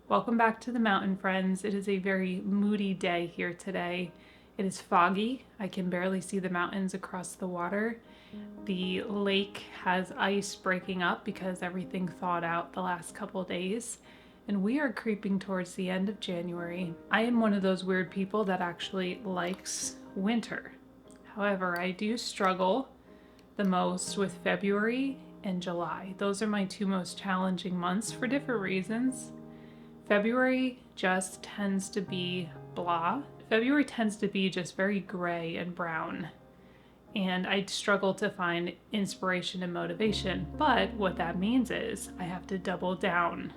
Welcome back to the mountain, friends. It is a very moody day here today. It is foggy. I can barely see the mountains across the water. The lake has ice breaking up because everything thawed out the last couple days. And we are creeping towards the end of January. I am one of those weird people that actually likes winter. However, I do struggle the most with February and July. Those are my two most challenging months for different reasons. February just tends to be blah. February tends to be just very gray and brown. And I struggle to find inspiration and motivation. But what that means is I have to double down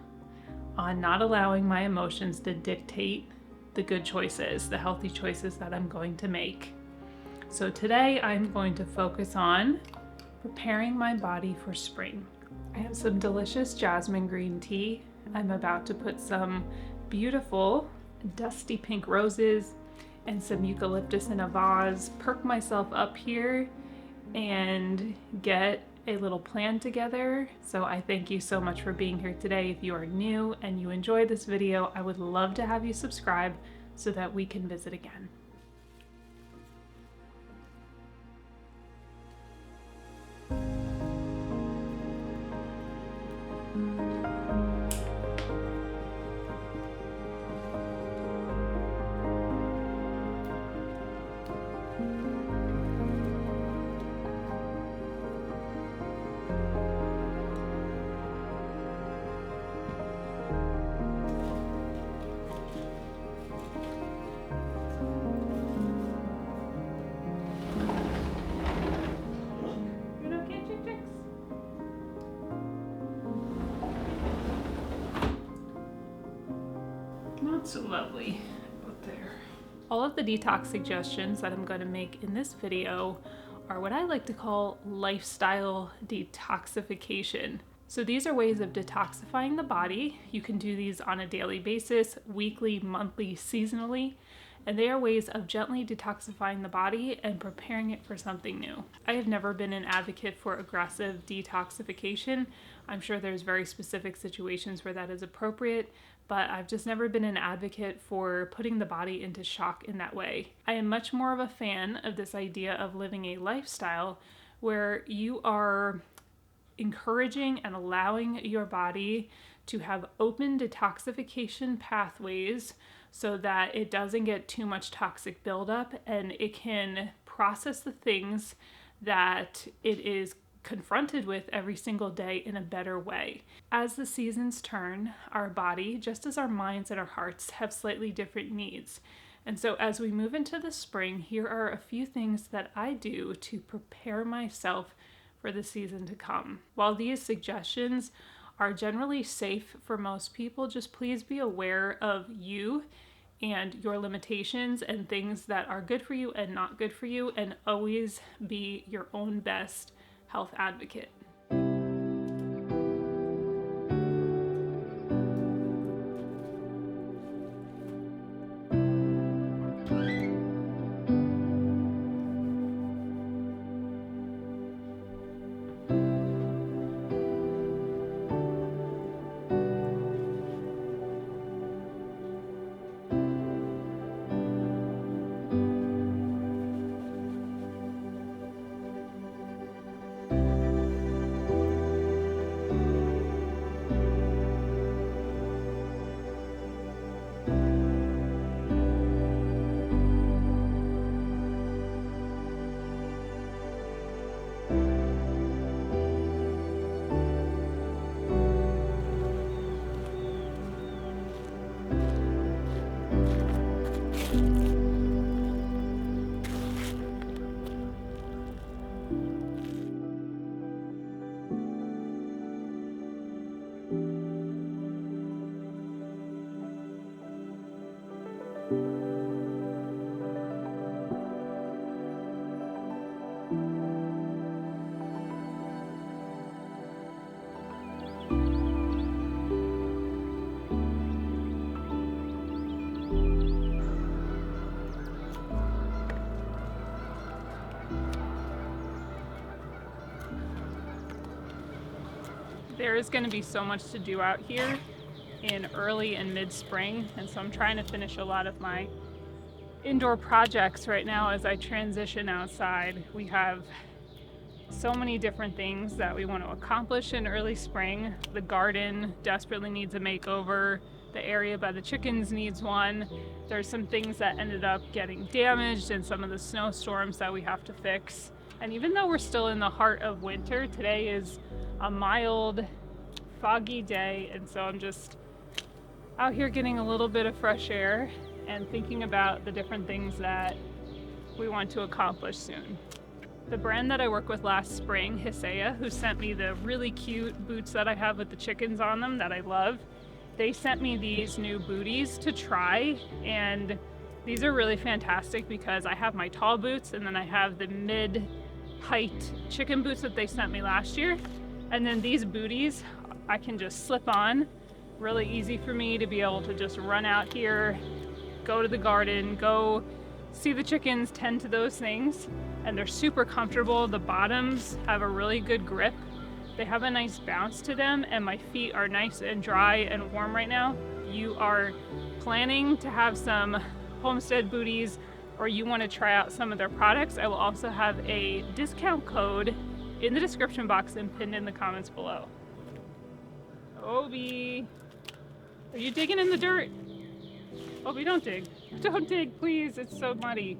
on not allowing my emotions to dictate the good choices, the healthy choices that I'm going to make. So today I'm going to focus on preparing my body for spring. I have some delicious jasmine green tea. I'm about to put some beautiful dusty pink roses and some eucalyptus in a vase, perk myself up here and get a little plan together. So I thank you so much for being here today. If you are new and you enjoy this video, I would love to have you subscribe so that we can visit again. Not so lovely out there. All of the detox suggestions that I'm going to make in this video are what I like to call lifestyle detoxification. So these are ways of detoxifying the body. You can do these on a daily basis, weekly, monthly, seasonally, and they are ways of gently detoxifying the body and preparing it for something new. I have never been an advocate for aggressive detoxification. I'm sure there's very specific situations where that is appropriate, but I've just never been an advocate for putting the body into shock in that way. I am much more of a fan of this idea of living a lifestyle where you are encouraging and allowing your body to have open detoxification pathways so that it doesn't get too much toxic buildup and it can process the things that it is confronted with every single day in a better way. As the seasons turn, our body, just as our minds and our hearts, have slightly different needs. And so as we move into the spring, here are a few things that I do to prepare myself for the season to come. While these suggestions are generally safe for most people, just please be aware of you and your limitations and things that are good for you and not good for you, and always be your own best health advocate. There is going to be so much to do out here. in early and mid-spring, and so I'm trying to finish a lot of my indoor projects right now as I transition outside. We have so many different things that we want to accomplish in early spring. The garden desperately needs a makeover. The area by the chickens needs one. There's some things that ended up getting damaged in some of the snowstorms that we have to fix. And even though we're still in the heart of winter, today is a mild, foggy day, and so I'm just out here getting a little bit of fresh air and thinking about the different things that we want to accomplish soon. The brand that I worked with last spring, Hisea, who sent me the really cute boots that I have with the chickens on them that I love, they sent me these new booties to try, and these are really fantastic because I have my tall boots and then I have the mid-height chicken boots that they sent me last year, and then these booties I can just slip on. Really easy for me to be able to just run out here, go to the garden, go see the chickens, tend to those things, and they're super comfortable. The bottoms have a really good grip. They have a nice bounce to them, and my feet are nice and dry and warm right now. You are planning to have some homestead booties, or you want to try out some of their products, I will also have a discount code in the description box and pinned in the comments below. Obi, are you digging in the dirt? Obi, don't dig. Don't dig, please. It's so muddy.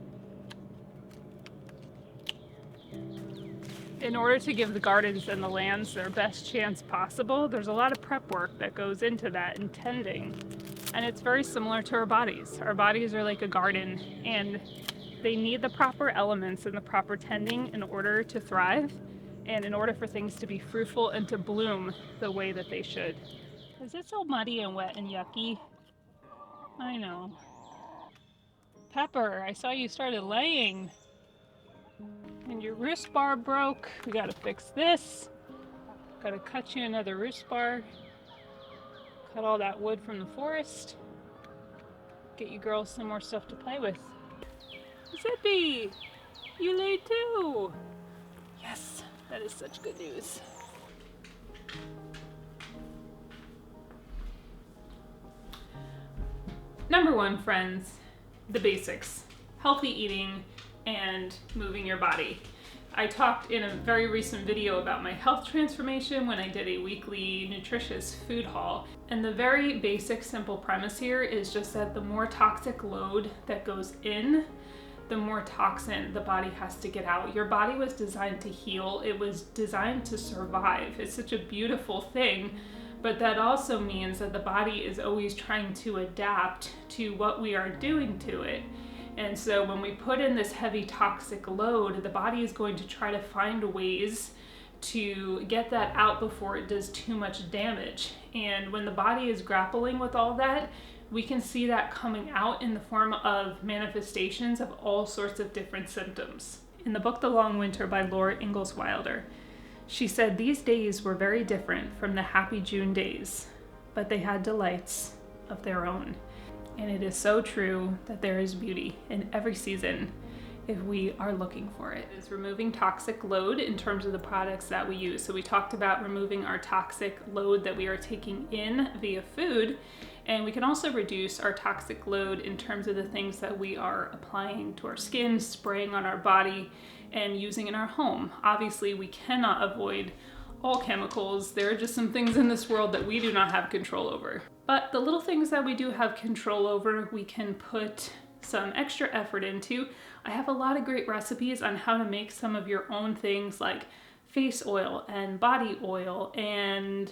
In order to give the gardens and the lands their best chance possible, there's a lot of prep work that goes into that and tending. And it's very similar to our bodies. Our bodies are like a garden, and they need the proper elements and the proper tending in order to thrive and in order for things to be fruitful and to bloom the way that they should. Is it so muddy and wet and yucky? I know. Pepper, I saw you started laying. And your roost bar broke. We gotta fix this. Gotta cut you another roost bar. Cut all that wood from the forest. Get you girls some more stuff to play with. Zippy! You laid too! Yes, that is such good news. Number one, friends, the basics. Healthy eating and moving your body. I talked in a very recent video about my health transformation when I did a weekly nutritious food haul. And the very basic, simple premise here is just that the more toxic load that goes in, the more toxin the body has to get out. Your body was designed to heal. It was designed to survive. It's such a beautiful thing, but that also means that the body is always trying to adapt to what we are doing to it. And so when we put in this heavy toxic load, the body is going to try to find ways to get that out before it does too much damage. And when the body is grappling with all that, we can see that coming out in the form of manifestations of all sorts of different symptoms. In the book The Long Winter by Laura Ingalls Wilder, she said, "These days were very different from the happy June days, but they had delights of their own." And it is so true that there is beauty in every season if we are looking for it. It's removing toxic load in terms of the products that we use. So we talked about removing our toxic load that we are taking in via food, and we can also reduce our toxic load in terms of the things that we are applying to our skin, spraying on our body, and using in our home. Obviously, we cannot avoid all chemicals. There are just some things in this world that we do not have control over. But the little things that we do have control over, we can put some extra effort into. I have a lot of great recipes on how to make some of your own things like face oil and body oil and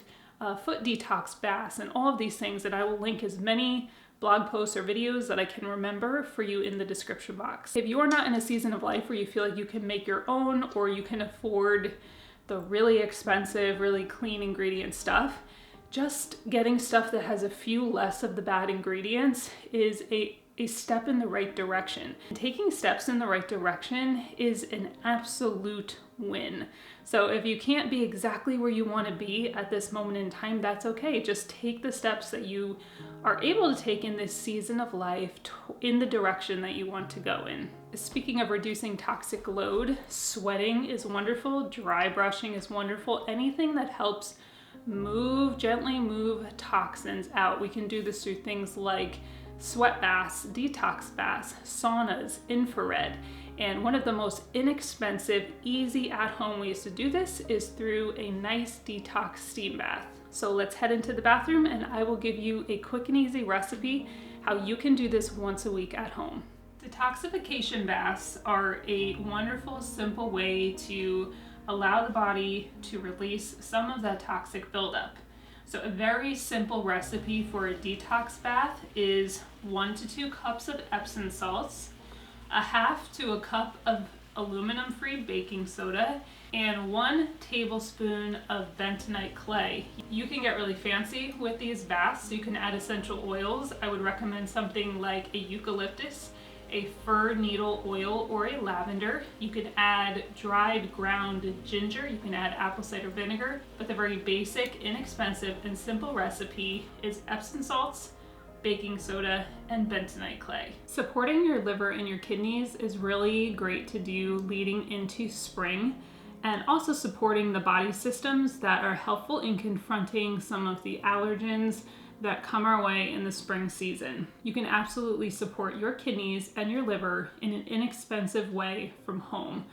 foot detox baths and all of these things, that I will link as many blog posts or videos that I can remember for you in the description box. If you are not in a season of life where you feel like you can make your own, or you can afford the really expensive, really clean ingredient stuff, just getting stuff that has a few less of the bad ingredients is a step in the right direction. And taking steps in the right direction is an absolute win. So if you can't be exactly where you want to be at this moment in time, that's okay. Just take the steps that you are able to take in this season of life in the direction that you want to go in. Speaking of reducing toxic load, sweating is wonderful, dry brushing is wonderful. Anything that helps gently move toxins out. We can do this through things like sweat baths, detox baths, saunas, infrared. And one of the most inexpensive, easy at-home ways to do this is through a nice detox steam bath. So let's head into the bathroom and I will give you a quick and easy recipe how you can do this once a week at home. Detoxification baths are a wonderful, simple way to allow the body to release some of that toxic buildup. So a very simple recipe for a detox bath is 1 to 2 cups of Epsom salts, a half to a cup of aluminum-free baking soda, and 1 tablespoon of bentonite clay. You can get really fancy with these baths. You can add essential oils. I would recommend something like a eucalyptus, a fir needle oil, or a lavender. You can add dried ground ginger. You can add apple cider vinegar. But the very basic, inexpensive, and simple recipe is Epsom salts, baking soda, and bentonite clay. Supporting your liver and your kidneys is really great to do leading into spring, and also supporting the body systems that are helpful in confronting some of the allergens that come our way in the spring season. You can absolutely support your kidneys and your liver in an inexpensive way from home.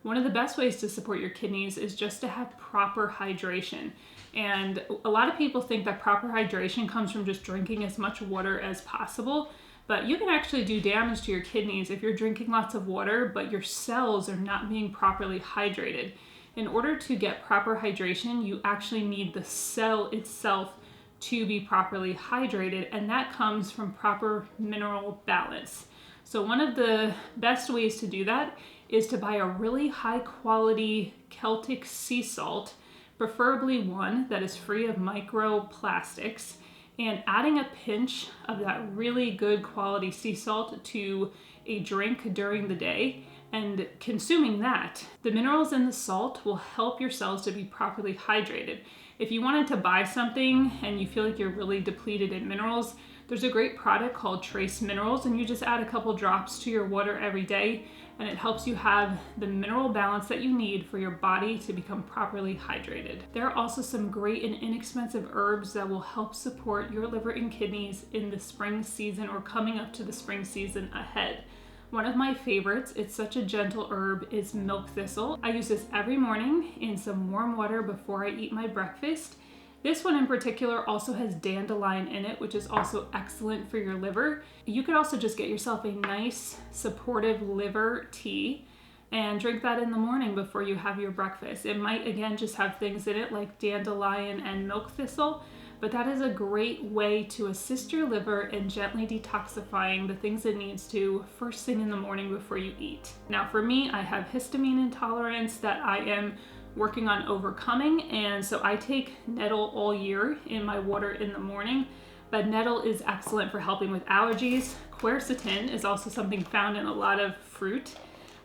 One of the best ways to support your kidneys is just to have proper hydration. And a lot of people think that proper hydration comes from just drinking as much water as possible, but you can actually do damage to your kidneys if you're drinking lots of water, but your cells are not being properly hydrated. In order to get proper hydration, you actually need the cell itself to be properly hydrated, and that comes from proper mineral balance. So one of the best ways to do that is to buy a really high quality Celtic sea salt, preferably one that is free of microplastics, and adding a pinch of that really good quality sea salt to a drink during the day and consuming that. The minerals in the salt will help your cells to be properly hydrated. If you wanted to buy something and you feel like you're really depleted in minerals, there's a great product called Trace Minerals, and you just add a couple drops to your water every day, and it helps you have the mineral balance that you need for your body to become properly hydrated. There are also some great and inexpensive herbs that will help support your liver and kidneys in the spring season or coming up to the spring season ahead. One of my favorites, it's such a gentle herb, is milk thistle. I use this every morning in some warm water before I eat my breakfast. This one in particular also has dandelion in it, which is also excellent for your liver. You could also just get yourself a nice supportive liver tea and drink that in the morning before you have your breakfast. It might again just have things in it like dandelion and milk thistle, but that is a great way to assist your liver in gently detoxifying the things it needs to first thing in the morning before you eat. Now for me, I have histamine intolerance that I am working on overcoming, and so I take nettle all year in my water in the morning, but nettle is excellent for helping with allergies. Quercetin is also something found in a lot of fruit,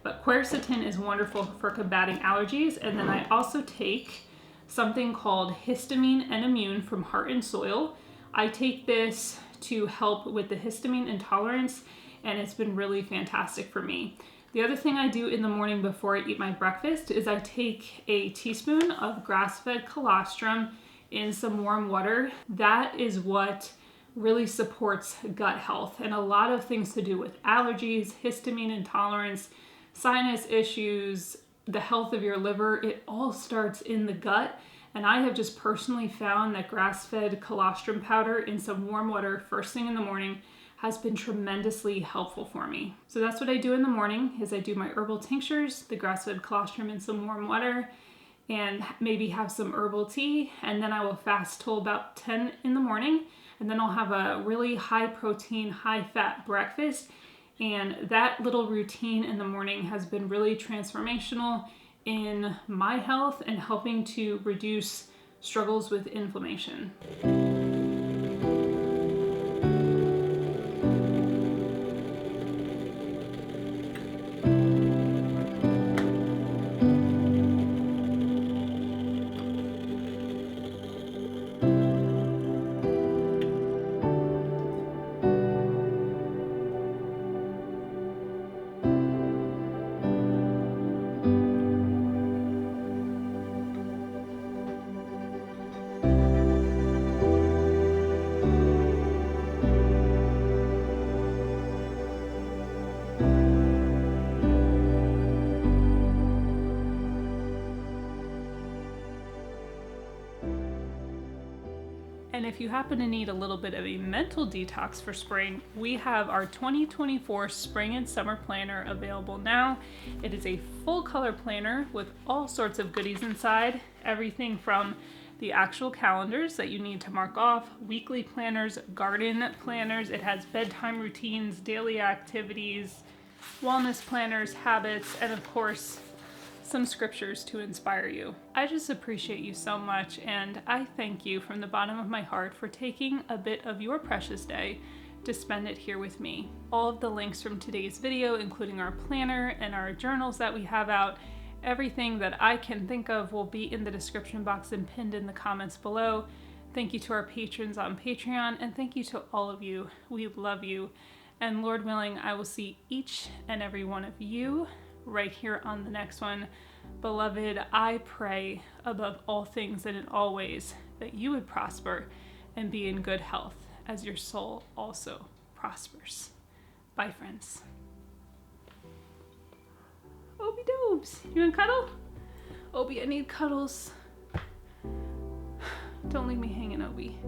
but quercetin is wonderful for combating allergies. And then I also take something called histamine and immune from Heart and Soil. I take this to help with the histamine intolerance, and it's been really fantastic for me. The other thing I do in the morning before I eat my breakfast is I take a teaspoon of grass-fed colostrum in some warm water. That is what really supports gut health, and a lot of things to do with allergies, histamine intolerance, sinus issues, the health of your liver. It all starts in the gut, and I have just personally found that grass-fed colostrum powder in some warm water first thing in the morning has been tremendously helpful for me. So that's what I do in the morning, is I do my herbal tinctures, the grass-fed colostrum in some warm water, and maybe have some herbal tea, and then I will fast till about 10 in the morning, and then I'll have a really high protein, high fat breakfast. And that little routine in the morning has been really transformational in my health and helping to reduce struggles with inflammation. And if you happen to need a little bit of a mental detox for spring, we have our 2024 Spring and Summer Planner available now. It is a full color planner with all sorts of goodies inside, everything from the actual calendars that you need to mark off, weekly planners, garden planners. It has bedtime routines, daily activities, wellness planners, habits, and of course, some scriptures to inspire you. I just appreciate you so much, and I thank you from the bottom of my heart for taking a bit of your precious day to spend it here with me. All of the links from today's video, including our planner and our journals that we have out, everything that I can think of will be in the description box and pinned in the comments below. Thank you to our patrons on Patreon, and thank you to all of you. We love you, and Lord willing, I will see each and every one of you right here on the next one. Beloved, I pray above all things and in all ways that you would prosper and be in good health as your soul also prospers. Bye, friends. Obi Dobes, you want cuddle? Obi, I need cuddles. Don't leave me hanging, Obi.